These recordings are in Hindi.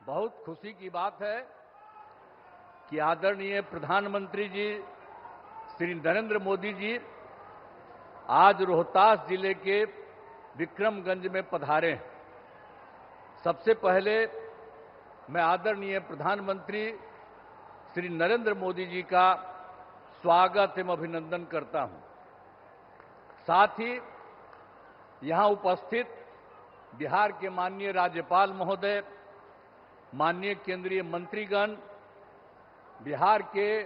बहुत खुशी की बात है कि आदरणीय प्रधानमंत्री जी श्री नरेंद्र मोदी जी आज रोहतास जिले के विक्रमगंज में पधारे हैं। सबसे पहले मैं आदरणीय प्रधानमंत्री श्री नरेंद्र मोदी जी का स्वागत एवं अभिनंदन करता हूं। साथ ही यहां उपस्थित बिहार के माननीय राज्यपाल महोदय, माननीय केंद्रीय मंत्रीगण, बिहार के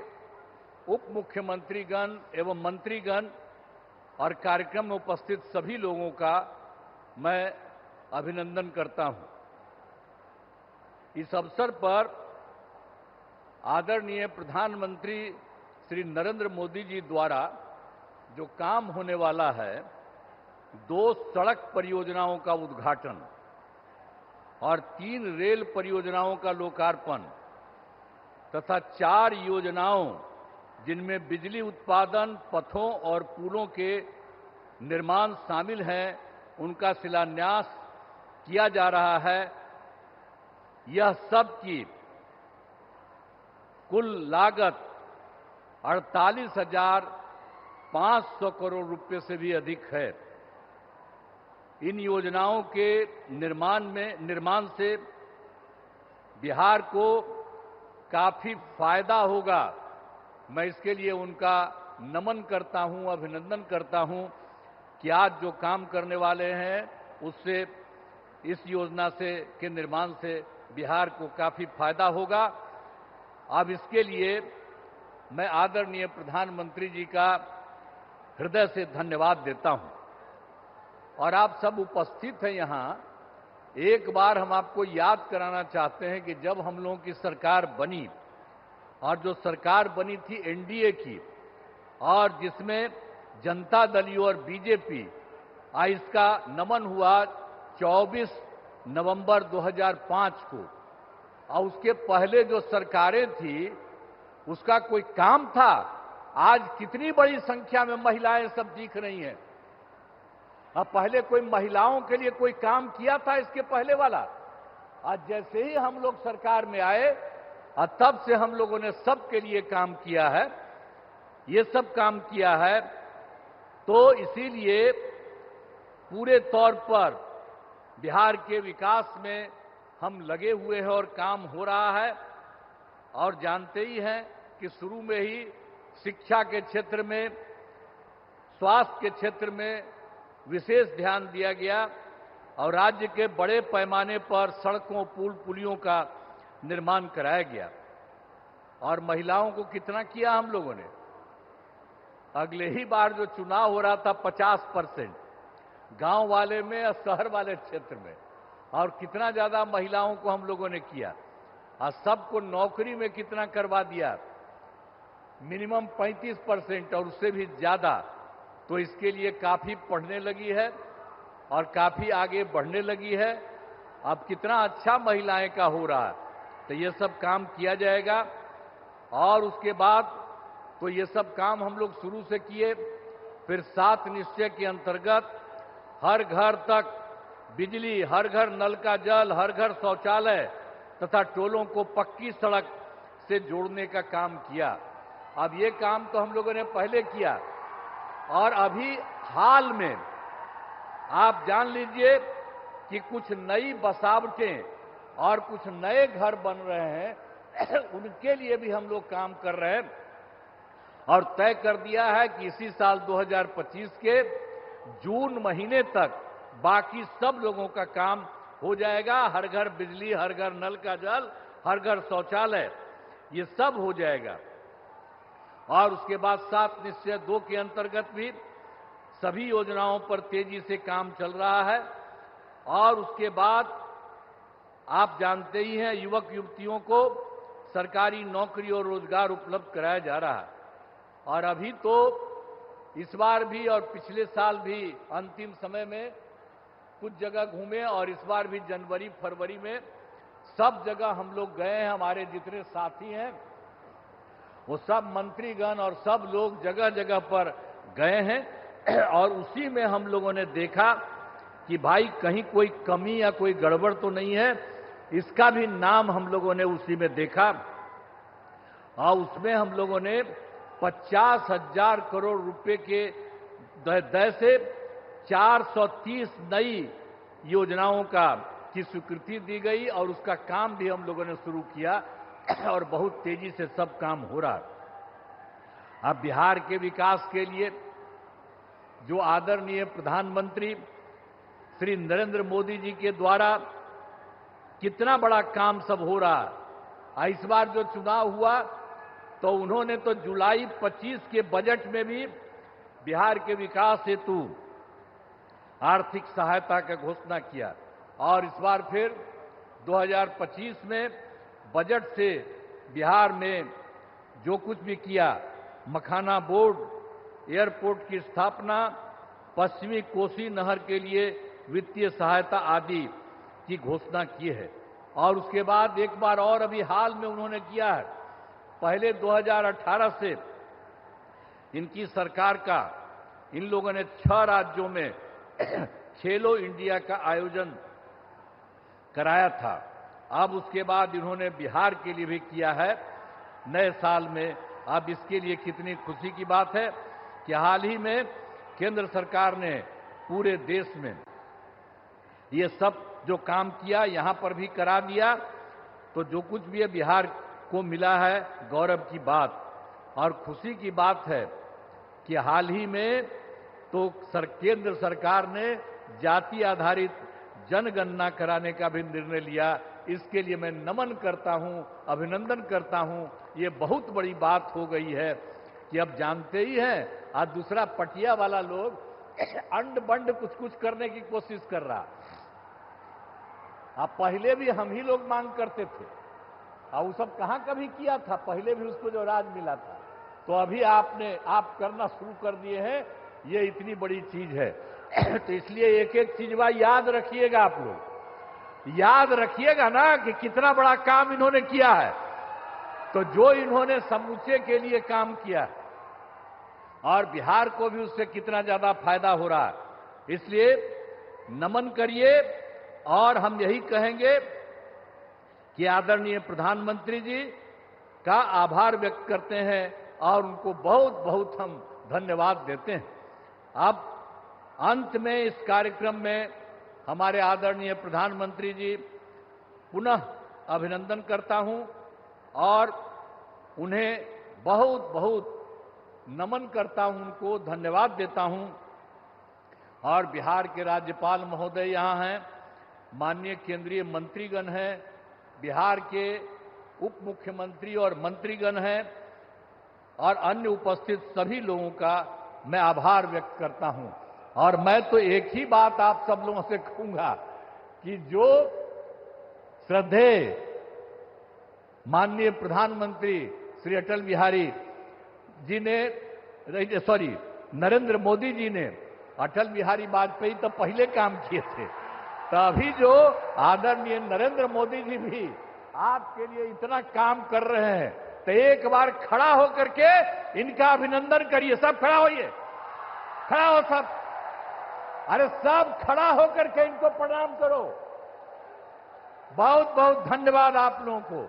उप मुख्यमंत्रीगण एवं मंत्रीगण और कार्यक्रम में उपस्थित सभी लोगों का मैं अभिनंदन करता हूं। इस अवसर पर आदरणीय प्रधानमंत्री श्री नरेंद्र मोदी जी द्वारा जो काम होने वाला है, 2 सड़क परियोजनाओं का उद्घाटन और 3 रेल परियोजनाओं का लोकार्पण तथा 4 योजनाओं जिनमें बिजली उत्पादन, पथों और पुलों के निर्माण शामिल हैं, उनका शिलान्यास किया जा रहा है। यह सब की कुल लागत 48,500 करोड़ रुपए से भी अधिक है। इन योजनाओं के निर्माण से बिहार को काफी फायदा होगा। मैं इसके लिए उनका नमन करता हूं, अभिनंदन करता हूं कि आज जो काम करने वाले हैं उससे, इस योजना से के निर्माण से बिहार को काफी फायदा होगा। अब इसके लिए मैं आदरणीय प्रधानमंत्री जी का हृदय से धन्यवाद देता हूं। और आप सब उपस्थित हैं यहां, एक बार हम आपको याद कराना चाहते हैं कि जब हम लोगों की सरकार बनी, और जो सरकार बनी थी एनडीए की, और जिसमें जनता दल यू और बीजेपी, इसका नमन हुआ 24 नवंबर 2005 को। और उसके पहले जो सरकारें थी उसका कोई काम था? आज कितनी बड़ी संख्या में महिलाएं सब दिख रही हैं। अब पहले कोई महिलाओं के लिए कोई काम किया था इसके पहले वाला? आज जैसे ही हम लोग सरकार में आए और तब से हम लोगों ने सबके लिए काम किया है, ये सब काम किया है। तो इसीलिए पूरे तौर पर बिहार के विकास में हम लगे हुए हैं और काम हो रहा है। और जानते ही हैं कि शुरू में ही शिक्षा के क्षेत्र में, स्वास्थ्य के क्षेत्र में विशेष ध्यान दिया गया और राज्य के बड़े पैमाने पर सड़कों, पुल, पुलियों का निर्माण कराया गया। और महिलाओं को कितना किया हम लोगों ने? अगले ही बार जो चुनाव हो रहा था 50% गांव वाले में और शहर वाले क्षेत्र में, और कितना ज्यादा महिलाओं को हम लोगों ने किया। और सबको नौकरी में कितना करवा दिया? मिनिमम 35% और उससे भी ज्यादा। तो इसके लिए काफी पढ़ने लगी है और काफी आगे बढ़ने लगी है। अब कितना अच्छा महिलाएं का हो रहा है। तो ये सब काम किया जाएगा। और उसके बाद तो ये सब काम हम लोग शुरू से किए। फिर 7 निश्चय के अंतर्गत हर घर तक बिजली, हर घर नल का जल, हर घर शौचालय तथा टोलों को पक्की सड़क से जोड़ने का काम किया। अब ये काम तो हम लोगों ने पहले किया। और अभी हाल में आप जान लीजिए कि कुछ नई बसावटें और कुछ नए घर बन रहे हैं, उनके लिए भी हम लोग काम कर रहे हैं। और तय कर दिया है कि इसी साल 2025 के जून महीने तक बाकी सब लोगों का काम हो जाएगा। हर घर बिजली, हर घर नल का जल, हर घर शौचालय, ये सब हो जाएगा। और उसके बाद 7 निश्चय 2 के अंतर्गत भी सभी योजनाओं पर तेजी से काम चल रहा है। और उसके बाद आप जानते ही हैं, युवक युवतियों को सरकारी नौकरी और रोजगार उपलब्ध कराया जा रहा है। और अभी तो इस बार भी और पिछले साल भी अंतिम समय में कुछ जगह घूमे, और इस बार भी जनवरी फरवरी में सब जगह हम लोग गए हैं। हमारे जितने साथी हैं वो सब मंत्रीगण और सब लोग जगह जगह पर गए हैं। और उसी में हम लोगों ने देखा कि भाई कहीं कोई कमी या कोई गड़बड़ तो नहीं है। इसका भी नाम हम लोगों ने उसी में देखा और उसमें हम लोगों ने 50,000 करोड़ रुपए के दर से 430 नई योजनाओं की स्वीकृति दी गई और उसका काम भी हम लोगों ने शुरू किया और बहुत तेजी से सब काम हो रहा है। अब बिहार के विकास के लिए जो आदरणीय प्रधानमंत्री श्री नरेंद्र मोदी जी के द्वारा कितना बड़ा काम सब हो रहा है। इस बार जो चुनाव हुआ तो उन्होंने तो जुलाई 25 के बजट में भी बिहार के विकास हेतु आर्थिक सहायता का घोषणा किया और इस बार फिर 2025 में बजट से बिहार में जो कुछ भी किया, मखाना बोर्ड, एयरपोर्ट की स्थापना, पश्चिमी कोसी नहर के लिए वित्तीय सहायता आदि की घोषणा की है। और उसके बाद एक बार और अभी हाल में उन्होंने किया है, पहले 2018 से इनकी सरकार का इन लोगों ने 6 राज्यों में खेलो इंडिया का आयोजन कराया था। अब उसके बाद इन्होंने बिहार के लिए भी किया है नए साल में। अब इसके लिए कितनी खुशी की बात है कि हाल ही में केंद्र सरकार ने पूरे देश में ये सब जो काम किया यहां पर भी करा दिया। तो जो कुछ भी है बिहार को मिला है, गौरव की बात और खुशी की बात है कि हाल ही में तो केंद्र सरकार ने जाति आधारित जनगणना कराने का भी निर्णय लिया। इसके लिए मैं नमन करता हूं, अभिनंदन करता हूं। ये बहुत बड़ी बात हो गई है कि अब जानते ही हैं, आज दूसरा पटिया वाला लोग अंड बंड कुछ कुछ करने की कोशिश कर रहा। अब पहले भी हम ही लोग मांग करते थे और वो सब कहां कभी किया था, पहले भी उसको जो राज मिला था। तो अभी आप करना शुरू कर दिए हैं, ये इतनी बड़ी चीज है। तो इसलिए एक एक चीज याद रखिएगा, आप लोग याद रखिएगा ना कि कितना बड़ा काम इन्होंने किया है। तो जो इन्होंने समूचे के लिए काम किया और बिहार को भी उससे कितना ज्यादा फायदा हो रहा है, इसलिए नमन करिए। और हम यही कहेंगे कि आदरणीय प्रधानमंत्री जी का आभार व्यक्त करते हैं और उनको बहुत बहुत हम धन्यवाद देते हैं। अब अंत में इस कार्यक्रम में हमारे आदरणीय प्रधानमंत्री जी पुनः अभिनंदन करता हूं और उन्हें बहुत बहुत नमन करता हूं, उनको धन्यवाद देता हूं। और बिहार के राज्यपाल महोदय यहां हैं, माननीय केंद्रीय मंत्रीगण हैं, बिहार के उप मुख्यमंत्री और मंत्रीगण हैं और अन्य उपस्थित सभी लोगों का मैं आभार व्यक्त करता हूं। और मैं तो एक ही बात आप सब लोगों से कहूंगा कि जो श्रद्धेय माननीय प्रधानमंत्री श्री अटल बिहारी जी ने, नरेंद्र मोदी जी ने, अटल बिहारी वाजपेयी तो पहले काम किए थे, तो अभी जो आदरणीय नरेंद्र मोदी जी भी आपके लिए इतना काम कर रहे हैं, तो एक बार खड़ा होकर के इनका अभिनंदन करिए। सब खड़ा होइए, खड़ा हो सब, अरे सब खड़ा होकर के इनको प्रणाम करो। बहुत बहुत धन्यवाद आप लोगों को,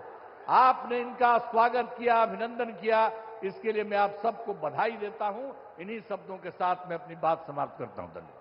आपने इनका स्वागत किया, अभिनंदन किया, इसके लिए मैं आप सबको बधाई देता हूं। इन्हीं शब्दों के साथ मैं अपनी बात समाप्त करता हूं। धन्यवाद।